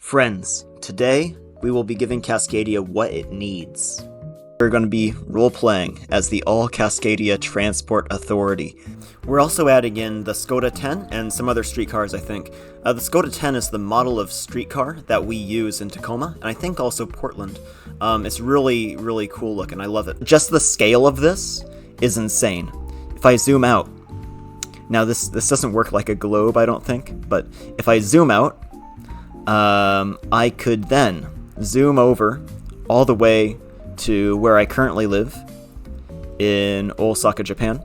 Friends, today we will be giving Cascadia what it needs. We're going to be role-playing as the All Cascadia Transport Authority. We're also adding in the Skoda 10 and some other streetcars, I think. The Skoda 10 is the model of streetcar that we use in Tacoma, and I think also Portland. It's really, really cool looking. I love it. Just the scale of this is insane. If I zoom out, now this doesn't work like a globe, I don't think, but if I zoom out, I could then zoom over all the way to where I currently live in Osaka, Japan.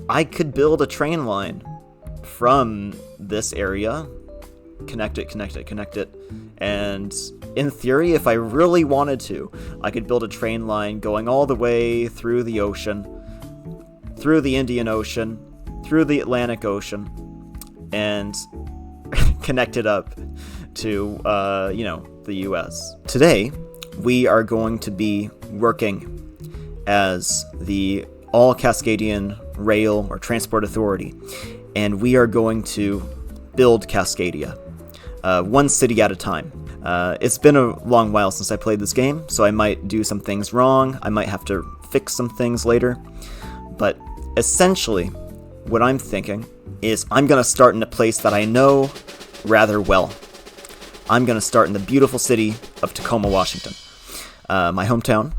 I could build a train line from this area, connect it, and in theory, if I really wanted to, I could build a train line going all the way through the ocean, through the Indian Ocean, through the Atlantic Ocean, and connect it up to, the US. Today, we are going to be working as the All Cascadian Rail or Transport Authority, and we are going to build Cascadia, one city at a time. It's been a long while since I played this game, so I might do some things wrong, I might have to fix some things later, but essentially, what I'm thinking is I'm going to start in a place that I know rather well. I'm going to start in the beautiful city of Tacoma, Washington, my hometown.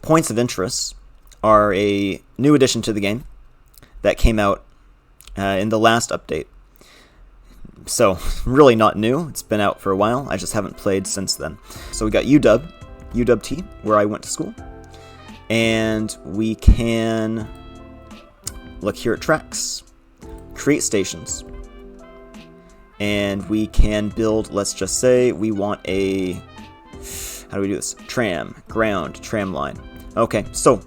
Points of interest are a new addition to the game that came out in the last update. So, really not new. It's been out for a while. I just haven't played since then. So we got UW-T, where I went to school. And we can look here at tracks, create stations. And we can build, let's just say, we want a, how do we do this? Tram line. Okay, so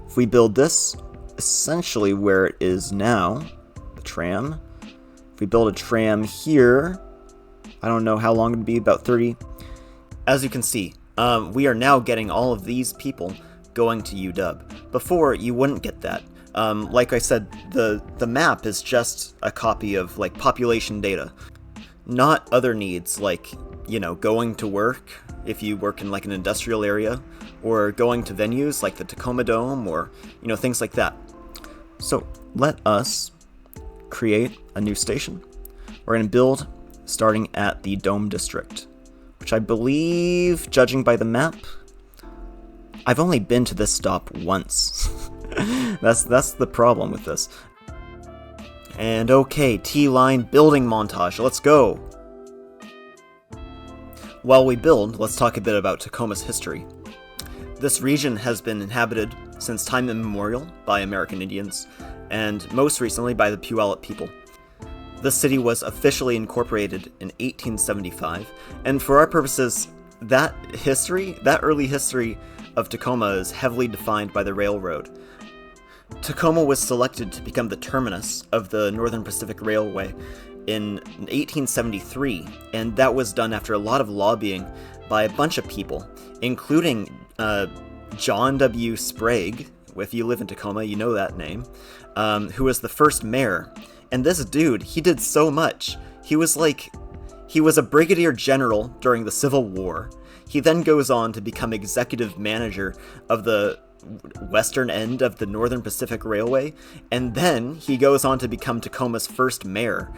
if we build this, essentially where it is now, the tram, if we build a tram here, I don't know how long it would be, about 30. As you can see, we are now getting all of these people going to UW. Before, you wouldn't get that. Like I said, the map is just a copy of, like, population data. Not other needs, like, going to work, if you work in, like, an industrial area, or going to venues, like the Tacoma Dome, or, things like that. So, let us create a new station. We're going to build starting at the Dome District, which I believe, judging by the map, I've only been to this stop once. That's the problem with this. And okay, T-line building montage, let's go! While we build, let's talk a bit about Tacoma's history. This region has been inhabited since time immemorial by American Indians, and most recently by the Puyallup people. The city was officially incorporated in 1875, and for our purposes, that early history of Tacoma is heavily defined by the railroad. Tacoma was selected to become the terminus of the Northern Pacific Railway in 1873, and that was done after a lot of lobbying by a bunch of people, including John W. Sprague, if you live in Tacoma, you know that name, who was the first mayor. And this dude, he did so much. He was a brigadier general during the Civil War. He then goes on to become executive manager of the western end of the Northern Pacific Railway, and then he goes on to become Tacoma's first mayor.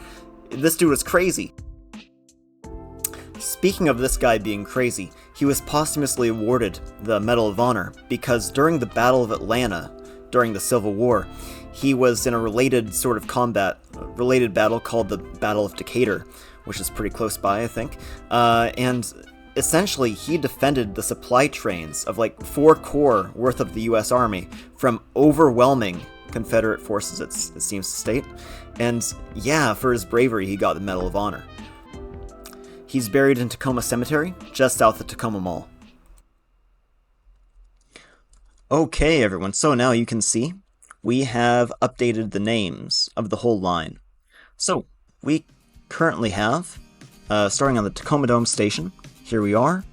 This dude was crazy. Speaking of this guy being crazy, he was posthumously awarded the Medal of Honor because during the Battle of Atlanta, during the Civil War, he was in a related battle called the Battle of Decatur, which is pretty close by, I think, and essentially, he defended the supply trains of like 4 corps worth of the U.S. Army from overwhelming Confederate forces, it seems to state. And yeah, for his bravery, he got the Medal of Honor. He's buried in Tacoma Cemetery, just south of Tacoma Mall. Okay, everyone, so now you can see we have updated the names of the whole line. So, we currently have, starting on the Tacoma Dome Station, here we are.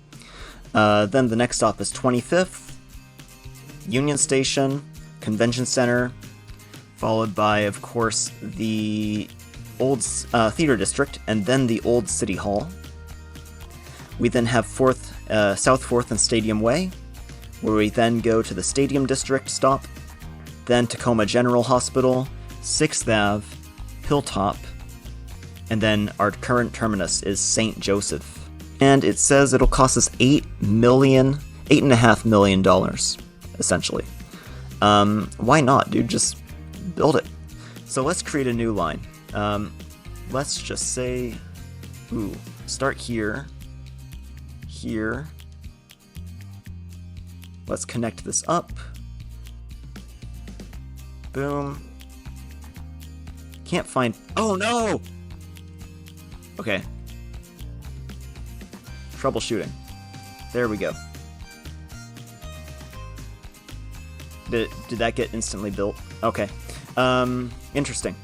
Then the next stop is 25th, Union Station, Convention Center, followed by, of course, the old Theater District, and then the old City Hall. We then have South 4th and Stadium Way, where we then go to the Stadium District stop, then Tacoma General Hospital, 6th Ave, Hilltop, and then our current terminus is St. Joseph. And it says it'll cost us $8.5 million, essentially. Why not, dude? Just build it. So let's create a new line. Let's just say, start here, here. Let's connect this up. Boom. Can't find, oh no! Okay. Troubleshooting. There we go. Did that get instantly built? Okay. Interesting.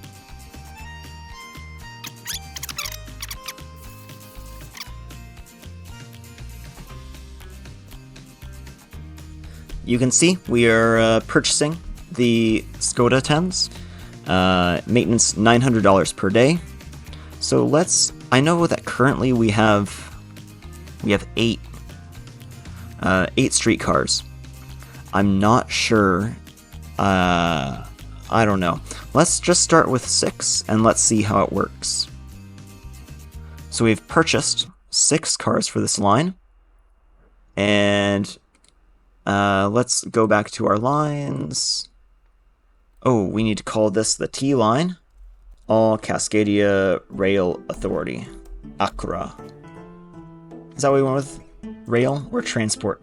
You can see we are purchasing the Skoda 10s. Maintenance $900 per day. So I know that currently we have 8 streetcars. I'm not sure. I don't know. Let's just start with 6 and let's see how it works. So we've purchased 6 cars for this line. And let's go back to our lines. Oh, we need to call this the T line. All Cascadia Rail Authority. ACRA. Is that what we went with? Rail or transport?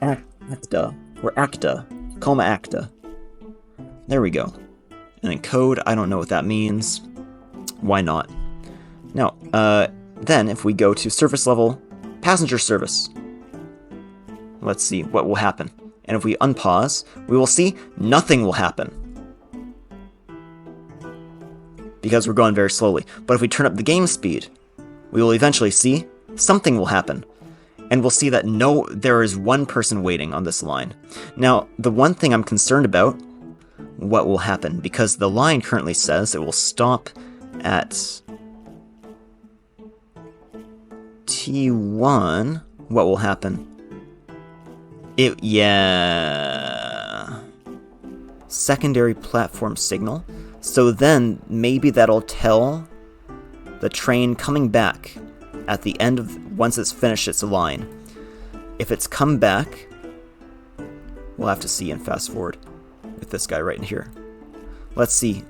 ACTA. Or ACTA. Coma ACTA. There we go. And then code, I don't know what that means. Why not? Now, then if we go to service level, passenger service. Let's see what will happen. And if we unpause, we will see nothing will happen. Because we're going very slowly. But if we turn up the game speed, we will eventually see something will happen. And we'll see that there is one person waiting on this line. Now, the one thing I'm concerned about, what will happen, because the line currently says it will stop at T1. What will happen? Yeah. Secondary platform signal. So then maybe that'll tell the train coming back at the end of once it's finished its line. If it's come back, we'll have to see and fast forward with this guy right in here. Let's see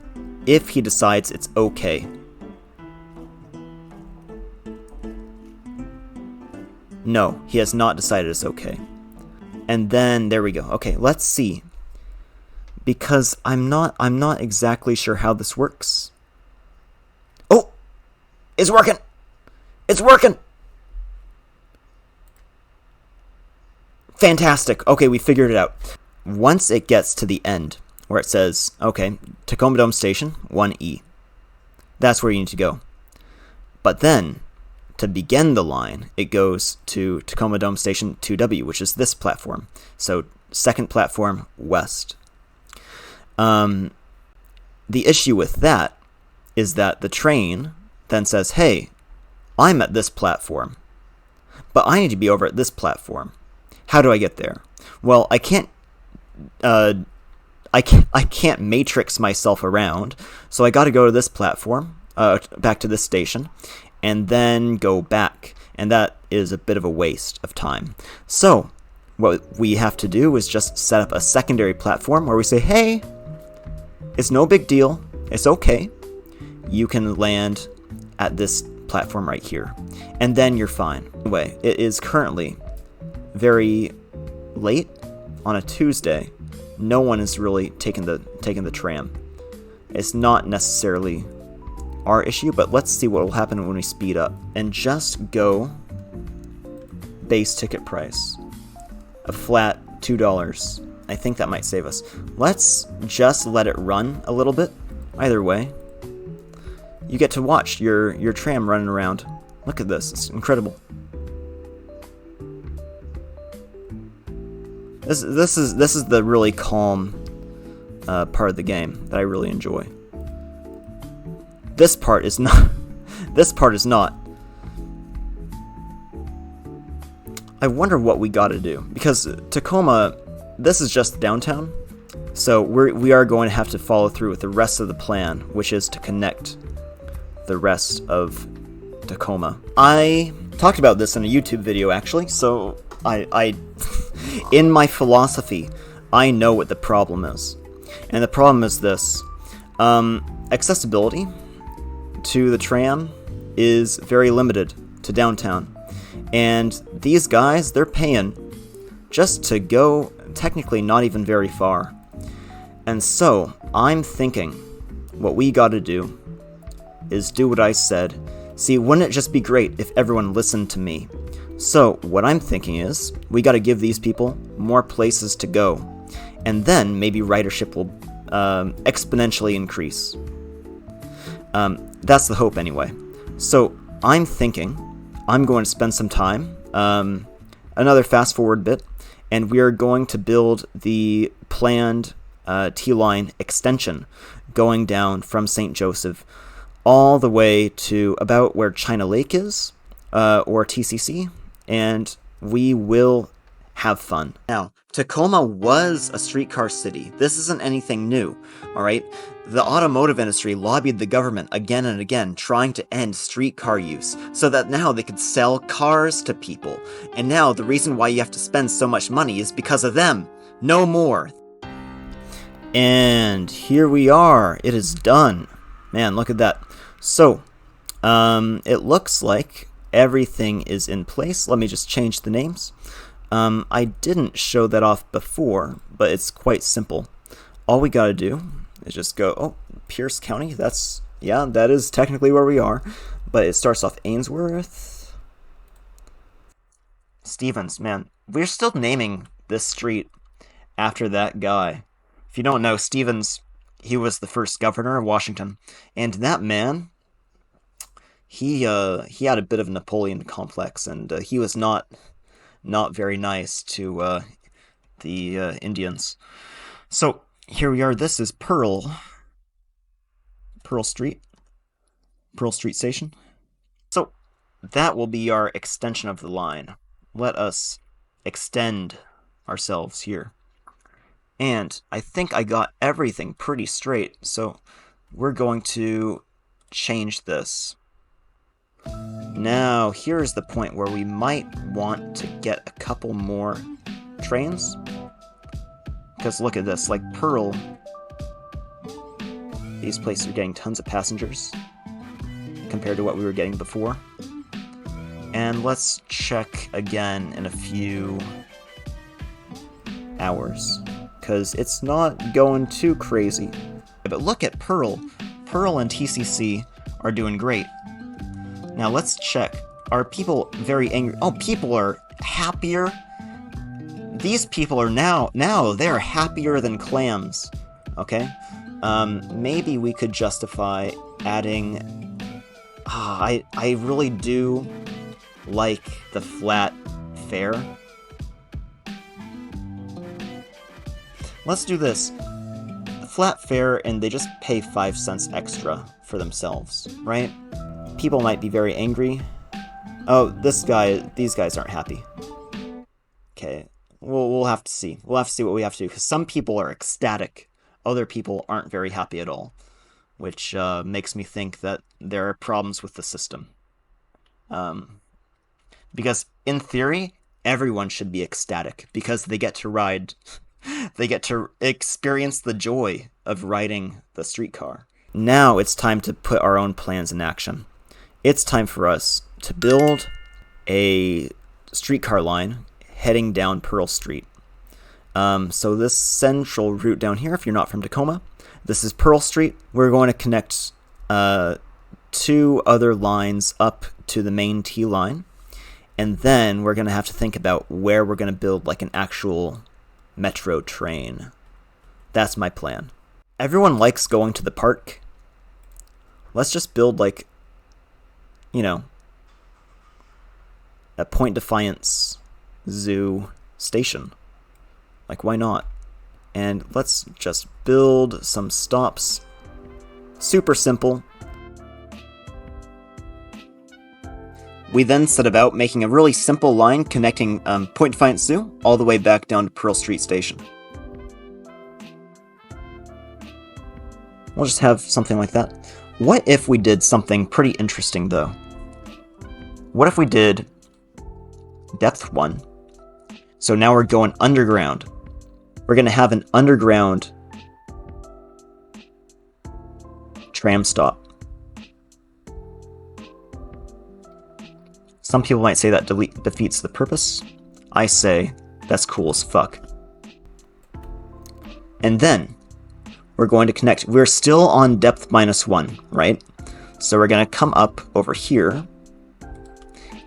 if he decides it's okay. No, he has not decided it's okay. And then there we go. Okay, let's see. Because I'm not exactly sure how this works. Oh! It's working! It's working! Fantastic. Okay, we figured it out. Once it gets to the end, where it says, okay, Tacoma Dome Station, 1E. That's where you need to go. But then, to begin the line, it goes to Tacoma Dome Station 2W, which is this platform. So, second platform, west. The issue with that is that the train then says, hey, I'm at this platform, but I need to be over at this platform. How do I get there? Well, I can't matrix myself around, so I got to go to this platform, back to this station, and then go back, and that is a bit of a waste of time. So what we have to do is just set up a secondary platform where we say, hey, it's no big deal, it's okay, you can land at this platform right here, and then you're fine. Anyway, it is currently very late on a Tuesday. No one is really taking the tram. It's not necessarily our issue, but let's see what will happen when we speed up. And just go base ticket price. A flat $2. I think that might save us. Let's just let it run a little bit. Either way, you get to watch your tram running around. Look at this, it's incredible. This is the really calm part of the game that I really enjoy. This part is not. This part is not. I wonder what we gotta do, because Tacoma, this is just downtown, so we are going to have to follow through with the rest of the plan, which is to connect the rest of Tacoma. I talked about this in a YouTube video, actually, so I in my philosophy, I know what the problem is. And the problem is this. Accessibility to the tram is very limited to downtown. And these guys, they're paying just to go, technically not even very far. And so, I'm thinking what we gotta do is do what I said. See, wouldn't it just be great if everyone listened to me? So, what I'm thinking is, we gotta give these people more places to go. And then, maybe ridership will exponentially increase. That's the hope anyway. So, I'm thinking I'm going to spend some time, another fast forward bit, and we are going to build the planned T-line extension going down from St. Joseph all the way to about where China Lake is, or TCC, and we will have fun. Now, Tacoma was a streetcar city. This isn't anything new, alright? The automotive industry lobbied the government again and again, trying to end streetcar use, so that now they could sell cars to people. And now the reason why you have to spend so much money is because of them. No more. And here we are. It is done. Man, look at that. So, it looks like everything is in place. Let me just change the names. I didn't show that off before, but it's quite simple. All we gotta do is just go, oh, Pierce County, that is technically where we are, but it starts off Ainsworth. Stevens, man, we're still naming this street after that guy. If you don't know, Stevens, he was the first governor of Washington, and that man, he had a bit of a Napoleon complex, and he was not very nice to the Indians. So here we are. This is Pearl Street Station. So that will be our extension of the line. Let us extend ourselves here. And I think I got everything pretty straight, so we're going to change this. Now, here's the point where we might want to get a couple more trains. Because look at this, like Pearl, these places are getting tons of passengers compared to what we were getting before. And let's check again in a few hours, because it's not going too crazy. But look at Pearl. Pearl and TCC are doing great. Now let's check. Are people very angry? Oh, people are happier. These people are now they're happier than clams. Okay? Maybe we could justify adding... I really do like the flat fare. Let's do this. Flat fare, and they just pay 5 cents extra for themselves, right? People might be very angry. Oh, these guys aren't happy. Okay, we'll have to see. We'll have to see what we have to do, because some people are ecstatic. Other people aren't very happy at all, which makes me think that there are problems with the system. Because in theory, everyone should be ecstatic, because they get to ride, they get to experience the joy of riding the streetcar. Now it's time to put our own plans in action. It's time for us to build a streetcar line heading down Pearl Street. So this central route down here, if you're not from Tacoma, this is Pearl Street. We're going to connect 2 other lines up to the main T line, and then we're going to have to think about where we're going to build like an actual metro train. That's my plan. Everyone likes going to the park. Let's just build like, you know, a Point Defiance Zoo station. Like, why not? And let's just build some stops. Super simple. We then set about making a really simple line connecting Point Defiance Zoo all the way back down to Pearl Street Station. We'll just have something like that. What if we did something pretty interesting, though? What if we did depth 1? So now we're going underground. We're going to have an underground tram stop. Some people might say that defeats the purpose. I say that's cool as fuck. And then we're going to connect. We're still on depth -1, right? So we're going to come up over here.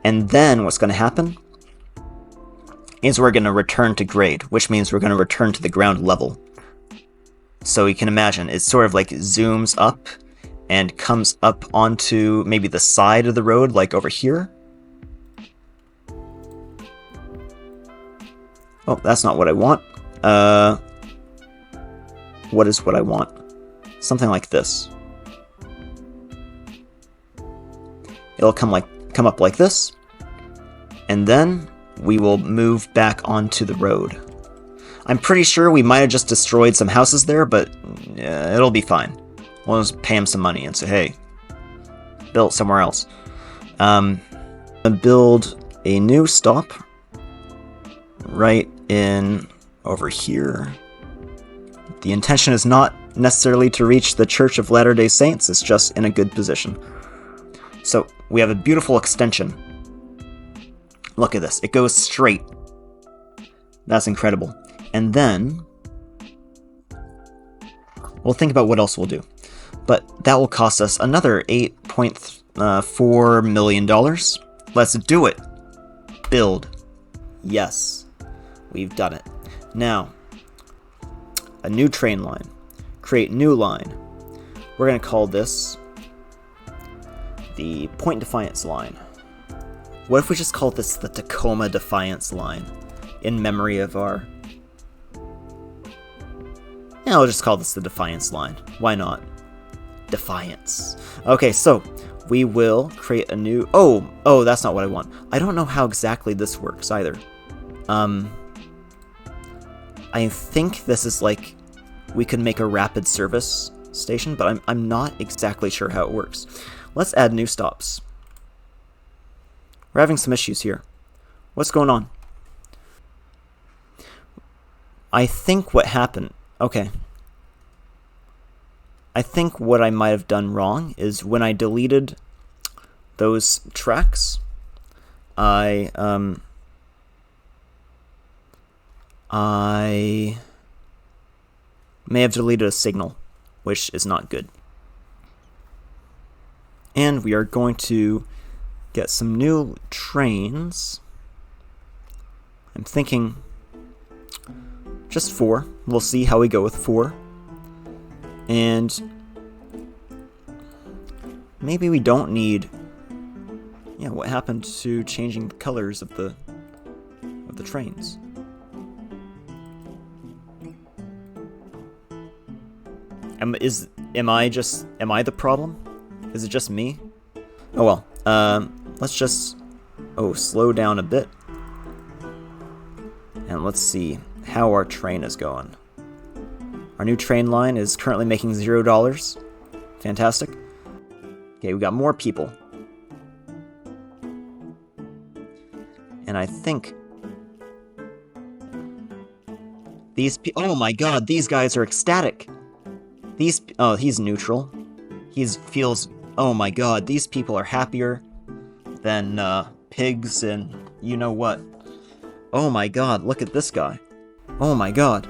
And then what's going to happen is we're going to return to grade, which means we're going to return to the ground level. So you can imagine, it sort of like zooms up and comes up onto maybe the side of the road, like over here. Oh, that's not what I want. What is what I want? Something like this. It'll come up like this, and then we will move back onto the road. I'm pretty sure we might have just destroyed some houses there, but it'll be fine. We'll just pay him some money and say, hey, build somewhere else. Build a new stop right in over here. The intention is not necessarily to reach the Church of Latter-day Saints, it's just in a good position. So we have a beautiful extension. Look at this, it goes straight. That's incredible. And then we'll think about what else we'll do. But that will cost us another $8.4 million. Let's do it. Build. Yes, we've done it. Now, a new train line. Create new line. We're going to call this the Point Defiance line. What if we just call this the Tacoma Defiance line in memory of our... Yeah, I'll just call this the Defiance line. Why not? Defiance. Okay, so we will create a new... Oh, that's not what I want. I don't know how exactly this works either. I think this is like we could make a rapid service station, but I'm not exactly sure how it works. Let's add new stops. We're having some issues here. What's going on? I think what happened... Okay. I think what I might have done wrong is when I deleted those tracks, I may have deleted a signal, which is not good. And we are going to get some new trains. I'm thinking just 4. We'll see how we go with 4. And maybe we don't need... Yeah, what happened to changing the colors of the trains? Am I the problem? Is it just me? Oh well. Let's just slow down a bit. And let's see how our train is going. Our new train line is currently making $0. Fantastic. Okay, we got more people. And I think these oh my god, these guys are ecstatic. He's neutral. Feels, oh my god, these people are happier than pigs and you know what. Oh my god, look at this guy. Oh my god.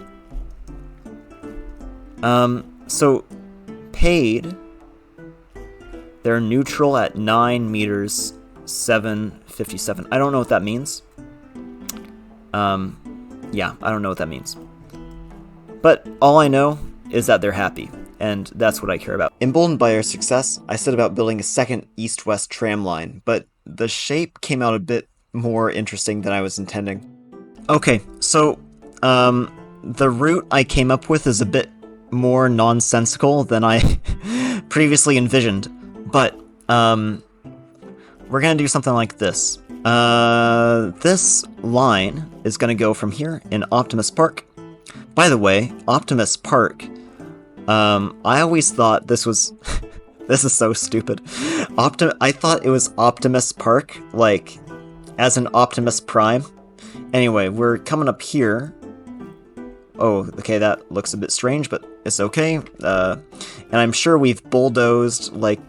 So paid, they're neutral at 9 meters 757. I don't know what that means. Yeah, I don't know what that means. But all I know is that they're happy, and that's what I care about. Emboldened by our success, I set about building a second east-west tram line, but the shape came out a bit more interesting than I was intending. Okay, so, the route I came up with is a bit more nonsensical than I previously envisioned, but, we're we're gonna do something like this. This line is gonna go from here in Optimus Park. By the way, Optimus Park, I always thought this was... this is so stupid. I thought it was Optimus Park, like, as an Optimus Prime. Anyway, we're coming up here. Oh, okay, that looks a bit strange, but it's okay. And I'm sure we've bulldozed, like,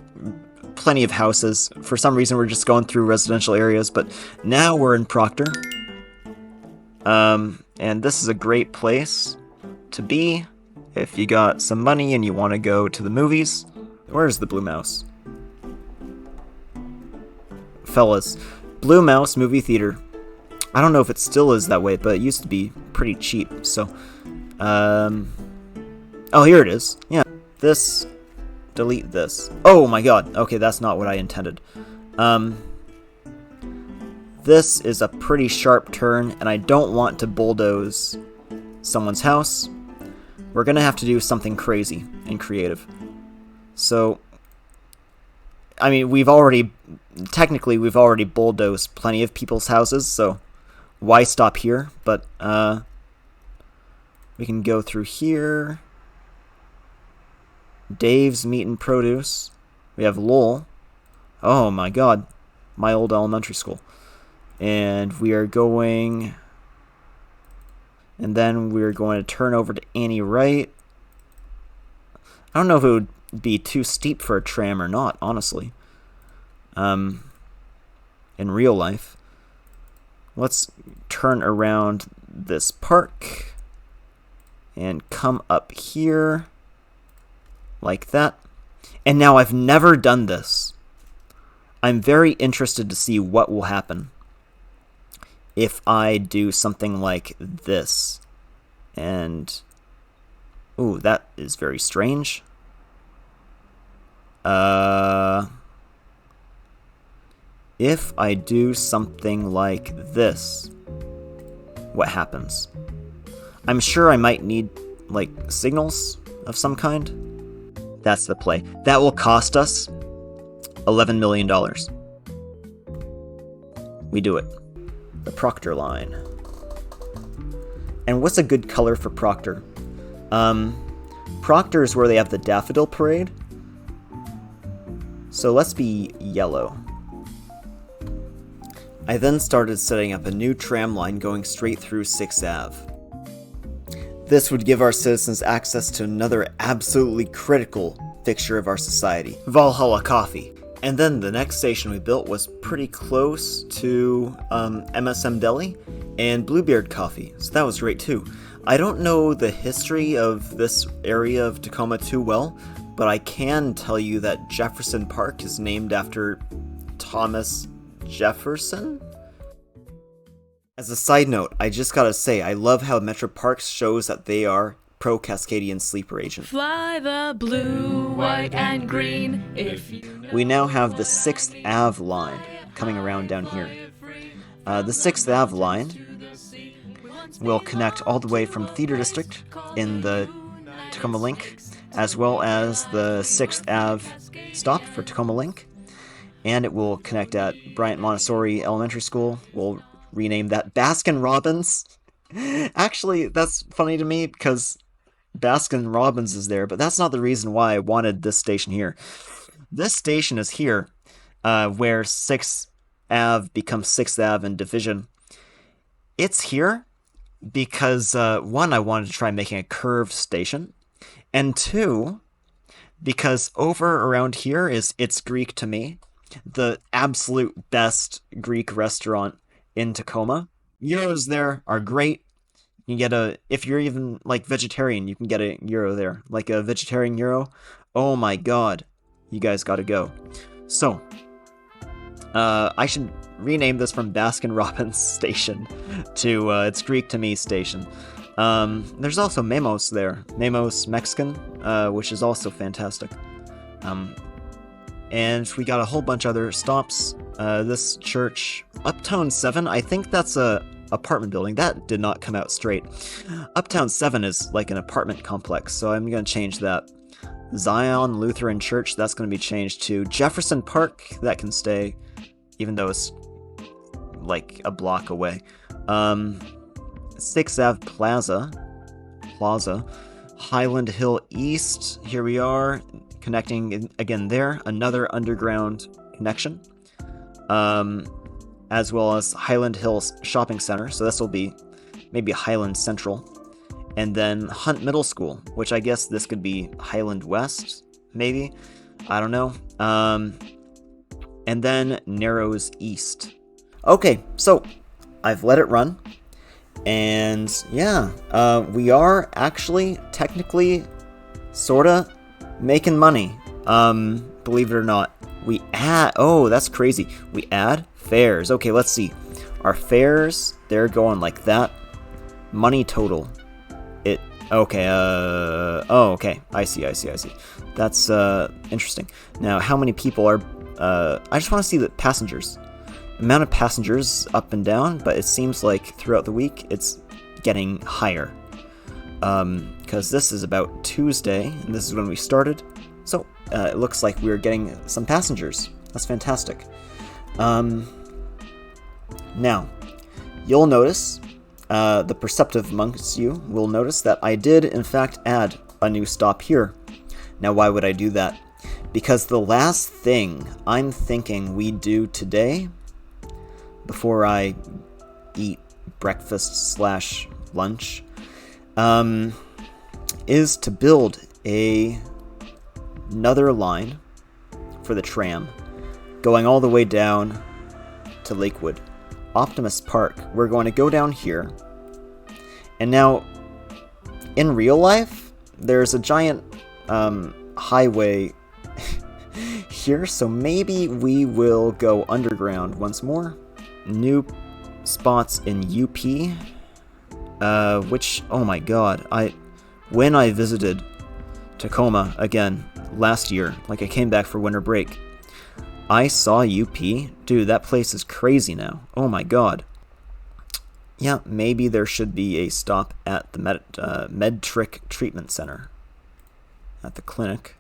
plenty of houses. For some reason, we're just going through residential areas, but now we're in Proctor. And this is a great place to be if you got some money and you want to go to the movies. Where's the Blue Mouse? Fellas, Blue Mouse Movie Theater. I don't know if it still is that way, but it used to be pretty cheap, so... Oh, here it is. Yeah. This... Delete this. Oh my god. Okay, that's not what I intended. This is a pretty sharp turn, and I don't want to bulldoze someone's house. We're gonna have to do something crazy and creative. So... I mean, technically we've already bulldozed plenty of people's houses, so... Why stop here? But, we can go through here. Dave's Meat and Produce. We have Lowell. Oh my god. My old elementary school. And we are going... And then we're going to turn over to Annie Wright. I don't know if it would be too steep for a tram or not, honestly. In real life. Let's turn around this park and come up here like that. And now I've never done this. I'm very interested to see what will happen if I do something like this. And ooh, that is very strange. If I do something like this, what happens? I'm sure I might need, like, signals of some kind. That's the play. That will cost us $11 million. We do it. The Proctor line. And what's a good color for Proctor? Proctor is where they have the Daffodil Parade. So let's be yellow. I then started setting up a new tram line going straight through 6th Ave. This would give our citizens access to another absolutely critical fixture of our society, Valhalla Coffee. And then the next station we built was pretty close to MSM Deli and Bluebeard Coffee, so that was great too. I don't know the history of this area of Tacoma too well, but I can tell you that Jefferson Park is named after Thomas Jefferson? As a side note, I just gotta say, I love how Metro Parks shows that they are pro-Cascadian sleeper agent. Fly the blue, white, and green. We now have the 6th Ave line coming around down here. The 6th Ave line will connect all the way from Theater District in the Tacoma Link, as well as the 6th Ave stop for Tacoma Link. And it will connect at Bryant Montessori Elementary School. We'll rename that Baskin Robbins. Actually, that's funny to me because Baskin Robbins is there, but that's not the reason why I wanted this station here. This station is here, where 6th Ave becomes 6th Ave in Division. It's here because, one, I wanted to try making a curved station, and two, because over around here is It's Greek to Me, the absolute best Greek restaurant in Tacoma. Gyros there are great. You can get if you're even like vegetarian, you can get a gyro there. Like a vegetarian gyro. Oh my god. You guys gotta go. So, I should rename this from Baskin Robbins Station to It's Greek to Me Station. There's also Memos there. Memos Mexican, which is also fantastic. And we got a whole bunch of other stops. This church, Uptown 7, I think that's a apartment building. That did not come out straight. Uptown 7 is like an apartment complex, so I'm going to change that. Zion Lutheran Church, that's going to be changed to Jefferson Park. That can stay. even though it's like a block away. 6th Ave Plaza, Highland Hill East, here we are, connecting again there, another underground connection, as well as Highland Hills Shopping Center, so this will be maybe Highland Central, and then Hunt Middle School, which I guess this could be Highland West, maybe, I don't know, and then Narrows East. Okay, so I've let it run. And yeah, we are actually technically sorta making money. Believe it or not. We add, oh, that's crazy. We add fares. Okay, let's see. Our fares, they're going like that. Money total. Okay, oh, okay. I see. That's, interesting. Now, how many people are, I just want to see the passengers. Amount of passengers up and down, but it seems like throughout the week it's getting higher. Because this is about Tuesday, and this is when we started. So, it looks like we're getting some passengers. That's fantastic. Now, you'll notice, the perceptive amongst you will notice that I did, in fact, add a new stop here. Now, why would I do that? Because the last thing I'm thinking we do today, before I eat breakfast / lunch, is to build another line for the tram, going all the way down to Lakewood. Optimus Park, we're going to go down here, and now, in real life, there's a giant highway here, so maybe we will go underground once more. New spots in UP, which, oh my god, when I visited Tacoma again last year, like I came back for winter break, I saw UP. Dude, that place is crazy now. Oh my god. Yeah, maybe there should be a stop at the Medtrick Treatment Center. At the clinic.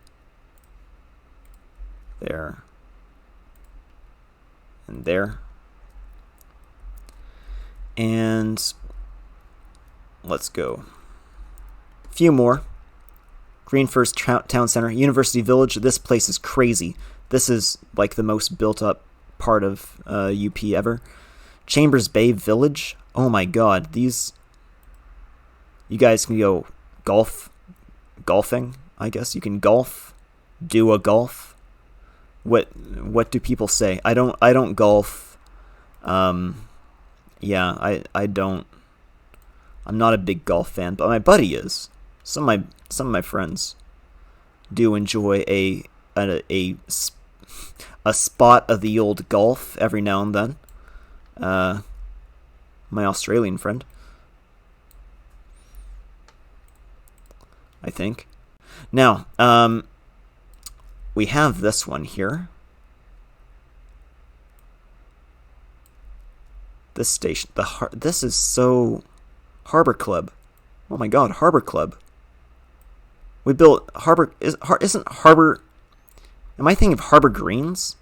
There. And there. And let's go. A few more. Greenfirst Town Center, University Village. This place is crazy. This is like the most built up part of UP ever. Chambers Bay Village. Oh my god, these. You guys can go golfing. I guess you can golf. Do a golf. What do people say? I don't golf. Yeah, I don't. I'm not a big golf fan, but my buddy is. Some of my friends do enjoy a spot of the old golf every now and then. My Australian friend, I think. Now, we have this one here. This station, this is so Harbor Club. Oh my god, Harbor Club. We built Harbor. Isn't Harbor? Am I thinking of Harbor Greens?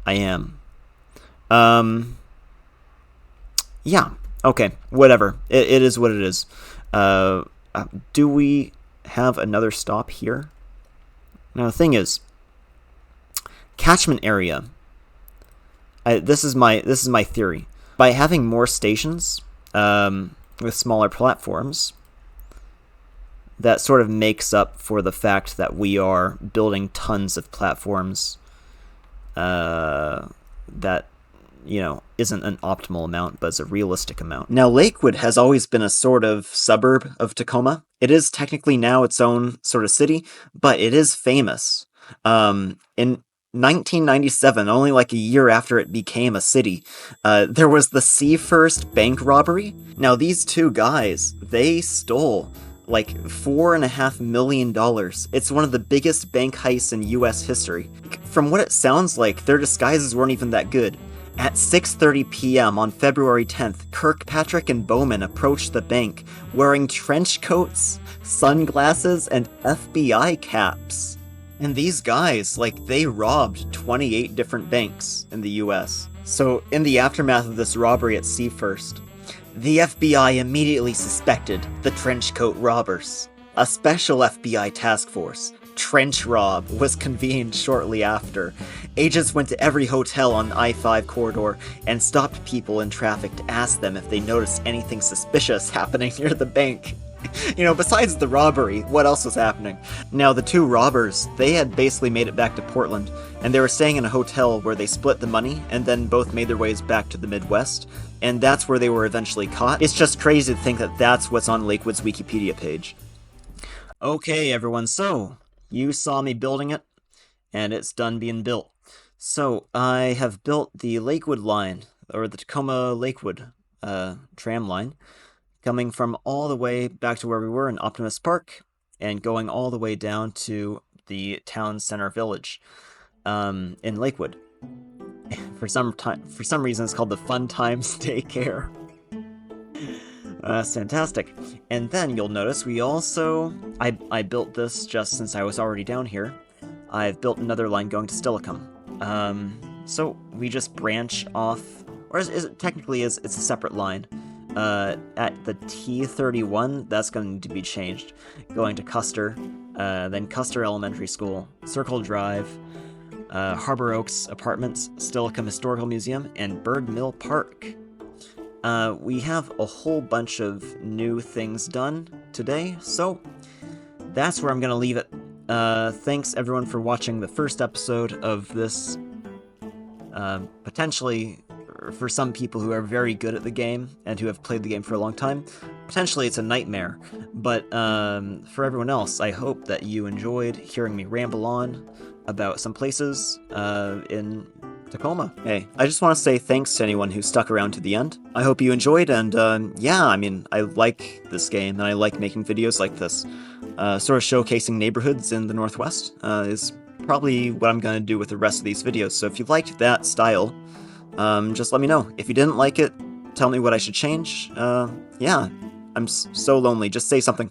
I am. Yeah. Okay. Whatever. It is what it is. Do we have another stop here? Now the thing is, catchment area. This is my theory. By having more stations with smaller platforms, that sort of makes up for the fact that we are building tons of platforms that, isn't an optimal amount, but is a realistic amount. Now, Lakewood has always been a sort of suburb of Tacoma. It is technically now its own sort of city, but it is famous. In 1997, only like a year after it became a city, there was the Seafirst bank robbery. Now, these two guys, they stole like $4.5 million. It's one of the biggest bank heists in US history. From what it sounds like, their disguises weren't even that good. At 6:30 p.m. on February 10th, Kirkpatrick and Bowman approached the bank wearing trench coats, sunglasses, and FBI caps. And these guys, like, they robbed 28 different banks in the US. So, in the aftermath of this robbery at Seafirst, the FBI immediately suspected the trenchcoat robbers. A special FBI task force, Trench Rob, was convened shortly after. Agents went to every hotel on the I-5 corridor and stopped people in traffic to ask them if they noticed anything suspicious happening near the bank. You know, besides the robbery, what else was happening? Now, the two robbers, they had basically made it back to Portland, and they were staying in a hotel where they split the money and then both made their ways back to the Midwest, and that's where they were eventually caught. It's just crazy to think that that's what's on Lakewood's Wikipedia page. Okay, everyone, so you saw me building it, and it's done being built. So, I have built the Lakewood line, or the Tacoma-Lakewood tram line, coming from all the way back to where we were in Optimus Park, and going all the way down to the town center village in Lakewood. For some reason, it's called the Fun Times Daycare. That's fantastic. And then you'll notice we also, I built this just since I was already down here. I've built another line going to Steilacoom. So we just branch off, or is it technically it's a separate line. At the T31, that's going to be changed. Going to Custer, then Custer Elementary School, Circle Drive, Harbor Oaks Apartments, Steilacoom Historical Museum, and Bird Mill Park. We have a whole bunch of new things done today, so that's where I'm going to leave it. Thanks everyone for watching the first episode of this, potentially, for some people who are very good at the game and who have played the game for a long time, potentially it's a nightmare. But for everyone else, I hope that you enjoyed hearing me ramble on about some places in Tacoma. Hey, I just want to say thanks to anyone who stuck around to the end. I hope you enjoyed, and yeah, I mean, I like this game, and I like making videos like this. Sort of showcasing neighborhoods in the Northwest is probably what I'm going to do with the rest of these videos, so if you liked that style, just let me know. If you didn't like it, tell me what I should change. Yeah, I'm so lonely, just say something.